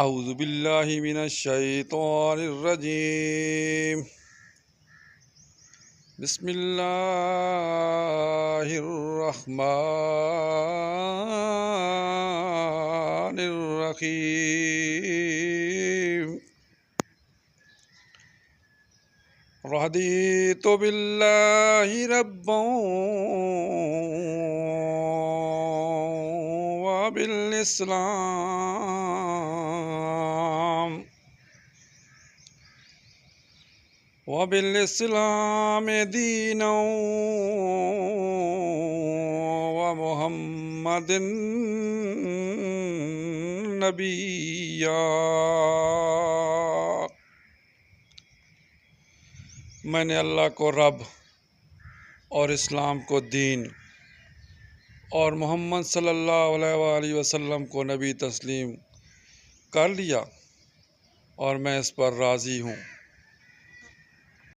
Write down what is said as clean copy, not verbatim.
औज़ु बिल्लाहि मिनश शैतानिर रजीम। बिस्मिल्लाहिर रहमानिर रहीम। रदीतु बिल्लाहि रब्बन व बिल इस्लाम दीनन व मुहम्मदिन नबिय्या। मैंने अल्लाह को रब और इस्लाम को दीन और मोहम्मद सल्लल्लाहु अलैहि वसल्लम को नबी तस्लीम कर लिया और मैं इस पर राज़ी हूँ।